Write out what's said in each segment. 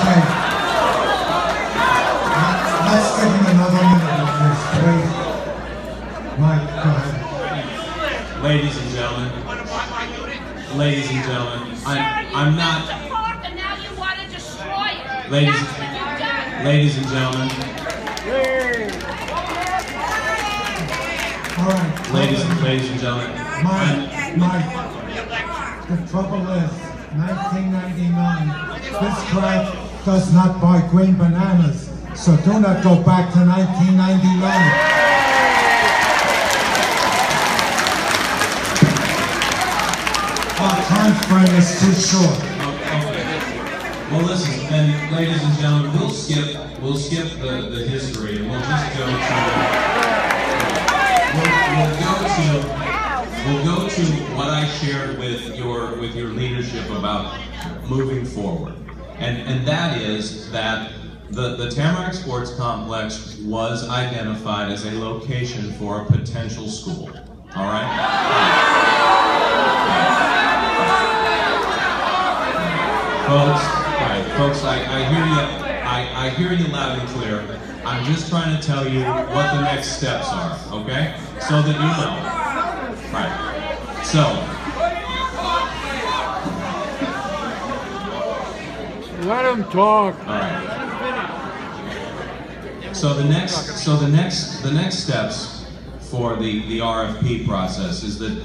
Okay. Let's give him another minute of this, please. Mike, go ahead. Ladies and gentlemen, I'm not. And now you want to destroy it. Ladies and gentlemen. All right. Ladies and gentlemen. Mike, the trouble is, 1999, this crowd does not buy green bananas, so do not go back to 1999. Our time frame is too short. Okay. Well, listen, and ladies and gentlemen, we'll skip the history, and we'll just go to we'll go to what I shared with your leadership about moving forward, and that is that the Tamarac Sports Complex was identified as a location for a potential school. All right. Folks, I hear you. I hear you loud and clear. I'm just trying to tell you what the next steps are, okay? So that you know. Right. So. Let him talk. All right. So the next steps for the RFP process is that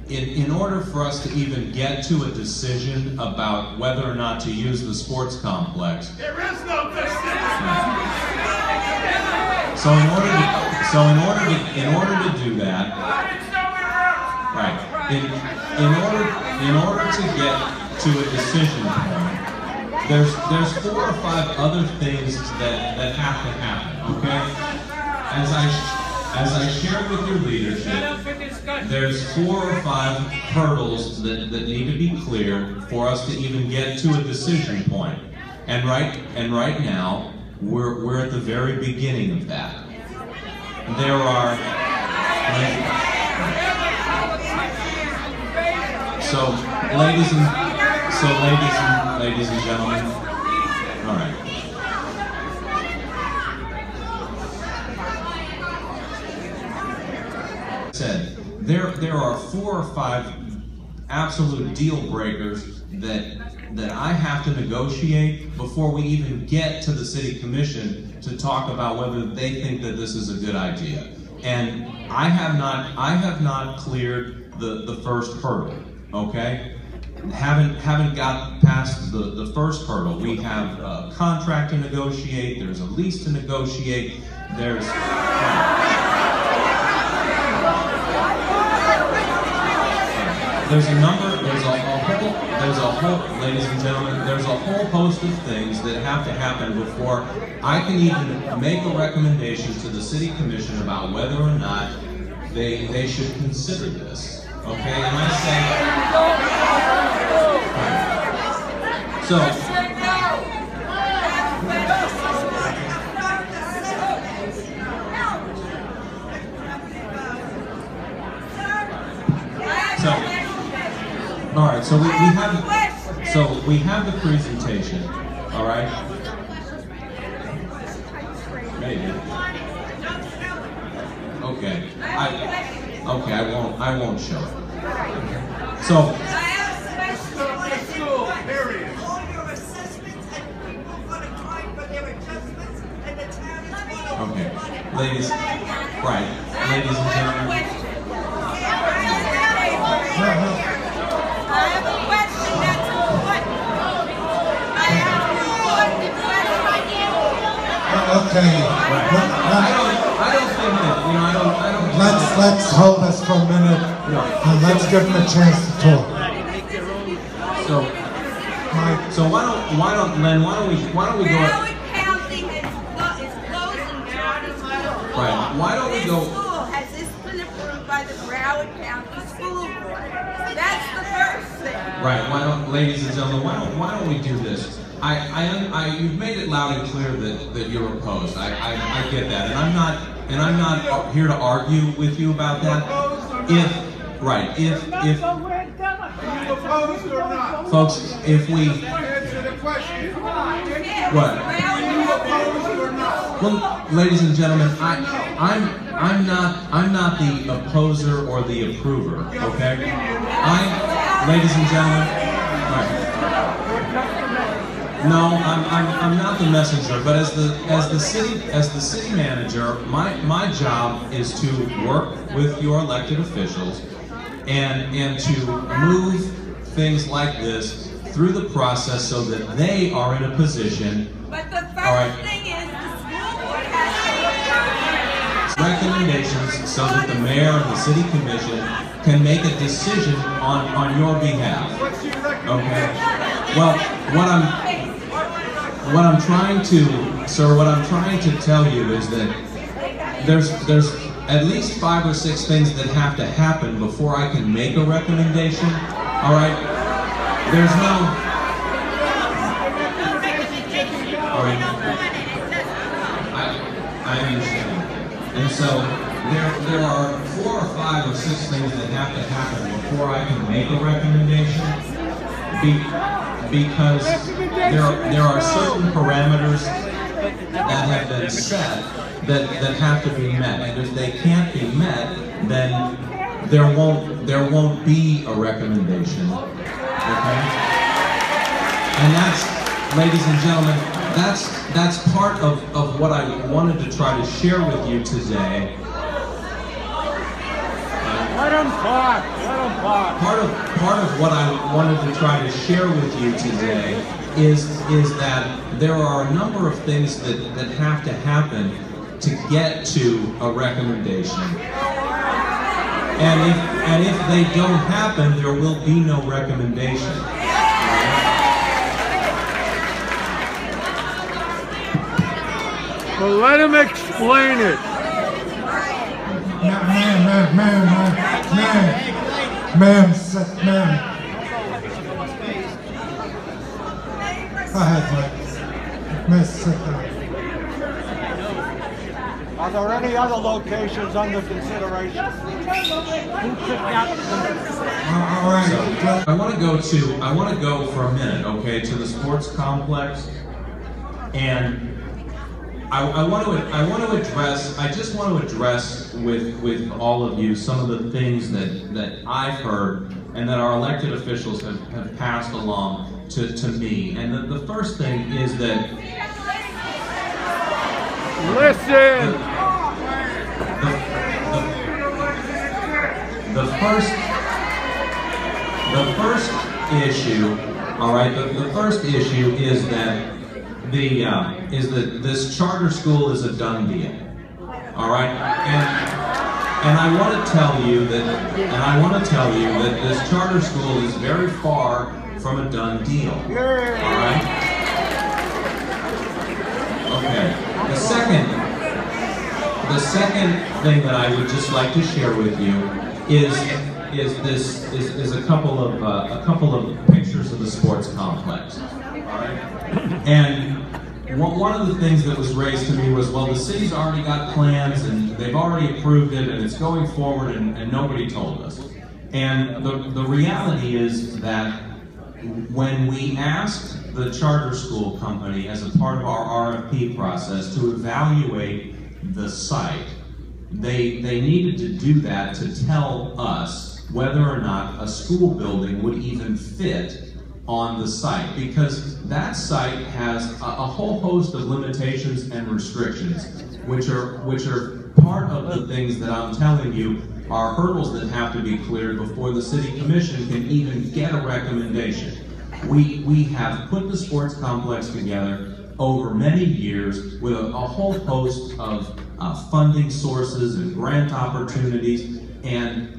in order for us to even get to a decision about whether or not to use the sports complex, there is no decision. So in order to do that, right? In order to get to a decision point, there's 4 or 5 other things that have to happen. Okay? As I shared with your leadership, there's 4 or 5 hurdles that need to be cleared for us to even get to a decision point. And right now, we're at the very beginning of that. There are ladies and gentlemen. All right. Said there are 4 or 5 absolute deal breakers that I have to negotiate before we even get to the city commission to talk about whether they think that this is a good idea. And I have not cleared the first hurdle. Okay, haven't got past the first hurdle. We have a contract to negotiate. There's a lease to negotiate. There's a whole, ladies and gentlemen, there's a whole host of things that have to happen before I can even make a recommendation to the city commission about whether or not they should consider this. Okay, and I say, so. All right, so we have the presentation. All right. Maybe. Okay. I won't show it. So. Okay, ladies. Right, ladies and gentlemen. Okay. Let's hold this for a minute, and let's give him a chance to talk. So why don't Len? Why don't we go? Broward County is closing charter schools. Right. Why don't we go? Has this been approved by the Broward County School Board? That's the first thing. Right. Why don't, ladies and gentlemen? Why don't we do this? You've made it loud and clear that you're opposed. I get that, and I'm not here to argue with you about that. If opposed or not? folks, if we Answer the question. What? Broward County School Well, Board. ladies and gentlemen, I'm not the opposer or the approver. Okay? Ladies and gentlemen, right. No, I'm not the messenger. But as the city manager, my job is to work with your elected officials and to move things like this through the process so that they are in a position. But the All right. first thing is the school board has to Recommendations so that the mayor and the city commission can make a decision on your behalf. Okay? Well, what I'm trying to tell you is that there's at least 5 or 6 things that have to happen before I can make a recommendation. All right? There's no. All right. I understand. And so there are 4 or 5 or 6 things that have to happen before I can make a recommendation. Because there are certain parameters that have been set that have to be met, and if they can't be met, then there won't be a recommendation. Okay? And that's, ladies and gentlemen, that's part of what I wanted to try to share with you today. Let him talk. Let him talk. Part of what I wanted to try to share with you today is that there are a number of things that have to happen to get to a recommendation. And if they don't happen, there will be no recommendation. Well, let him explain it. Ma'am, sit, ma'am. Go ahead, Miss, sit down. Are there any other locations under consideration? All right. I want to go for a minute, okay, to the sports complex, and I just want to address with all of you some of the things that I've heard and that our elected officials have passed along to me. And the first thing is that Listen. the first issue, all right, the first issue is that this charter school is a done deal, all right, and I want to tell you that this charter school is very far from a done deal, all right. Okay. The second thing that I would just like to share with you is a couple of pictures of the sports complex, all right, and one of the things that was raised to me was, well, the city's already got plans and they've already approved it and it's going forward and nobody told us. And the reality is that when we asked the charter school company as a part of our RFP process to evaluate the site, they needed to do that to tell us whether or not a school building would even fit on the site, because that site has a whole host of limitations and restrictions, which are part of the things that I'm telling you are hurdles that have to be cleared before the city commission can even get a recommendation. We have put the sports complex together over many years with a whole host of funding sources and grant opportunities, and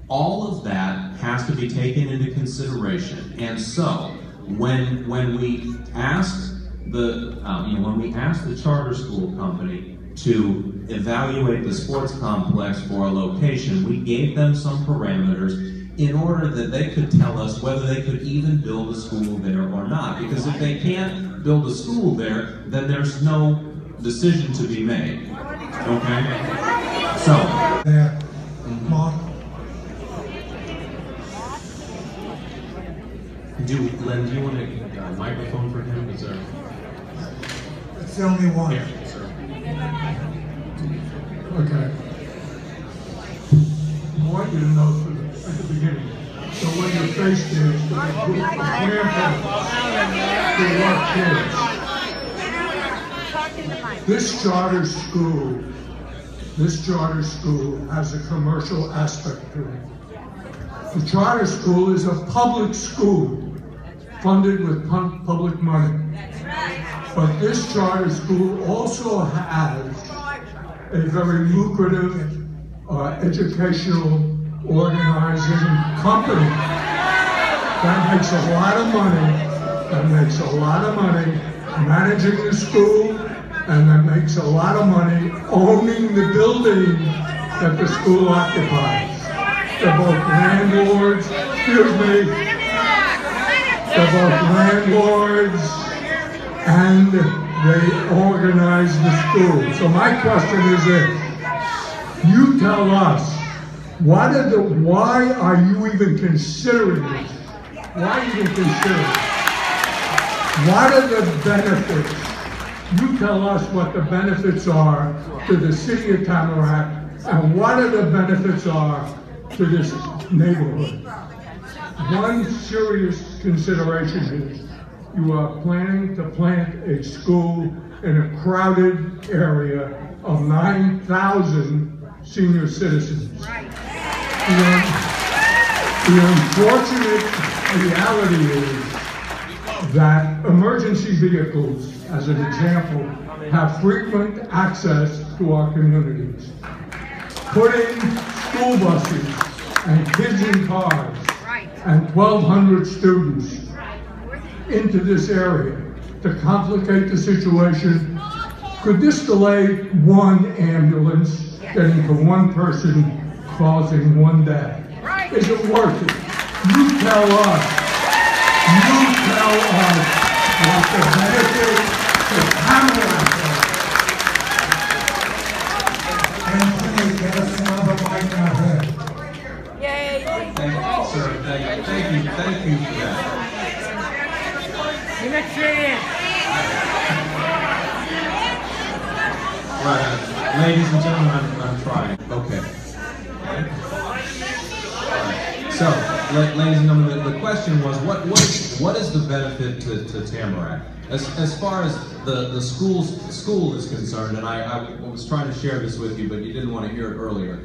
all of that has to be taken into consideration. And so, when we asked the charter school company to evaluate the sports complex for a location, we gave them some parameters in order that they could tell us whether they could even build a school there or not. Because if they can't build a school there, then there's no decision to be made. Okay? So. There, Mark. Len, do you want a microphone for him? Is there? That's the only one. Here, sir. Okay. I want you to know at the beginning, so when you're faced with grandparents who love kids, this charter school has a commercial aspect to it. The charter school is a public school funded with public money. But this charter school also has a very lucrative educational organizing company that makes a lot of money managing the school, and that makes a lot of money owning the building that the school occupies. They're both landlords, and they organize the school. So my question is this: you tell us, why are you even considering this? Why even consider it? What are the benefits? You tell us what the benefits are to the city of Tamarac, and what are the benefits are to this neighborhood. One serious consideration is you are planning to plant a school in a crowded area of 9,000 senior citizens. The unfortunate reality is that emergency vehicles, as an example, have frequent access to our communities. Putting school buses and kids in cars and 1,200 students into this area to complicate the situation. Could this delay one ambulance getting to one person, causing one death? Is it worth it? You tell us what the benefit to Tamarac is. Anthony, get us another mic out here. Yay! Thank you, sir. Thank you for that. Right, ladies and gentlemen, I'm trying. Okay. So, ladies and gentlemen, the question was, what is the benefit to Tamarac? As far as the school is concerned, and I was trying to share this with you, but you didn't want to hear it earlier.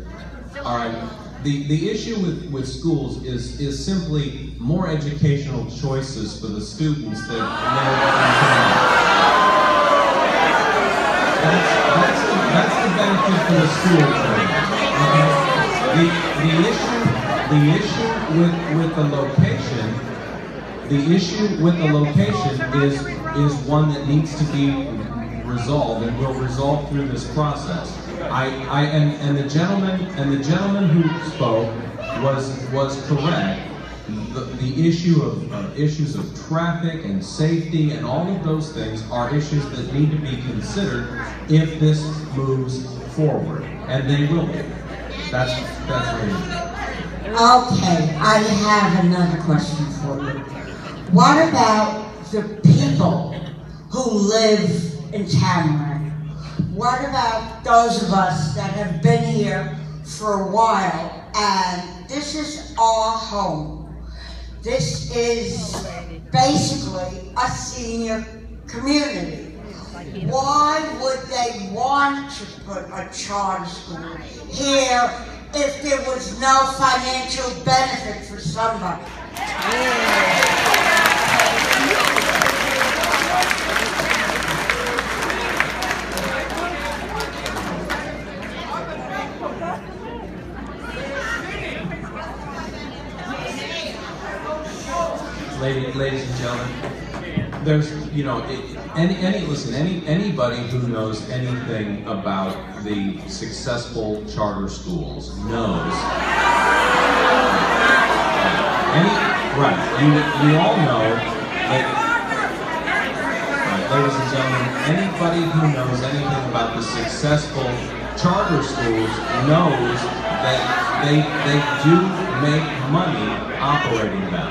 All right. The issue with schools is simply more educational choices for the students that that's the benefit for the school. The issue with the location is one that needs to be resolved, and will resolve through this process. And the gentleman who spoke was correct. The issues of traffic and safety and all of those things are issues that need to be considered if this moves forward, and they will be. That's what it is. Okay, I have another question for you. What about the people who live in Tamarac? What about those of us that have been here for a while, and this is our home? This is basically a senior community. Why would they want to put a charter school here if there was no financial benefit for somebody? Ladies and gentlemen, there's, anybody who knows anything about the successful charter schools knows. You all know that, ladies and gentlemen, anybody who knows anything about the successful charter schools knows that they do make money operating them.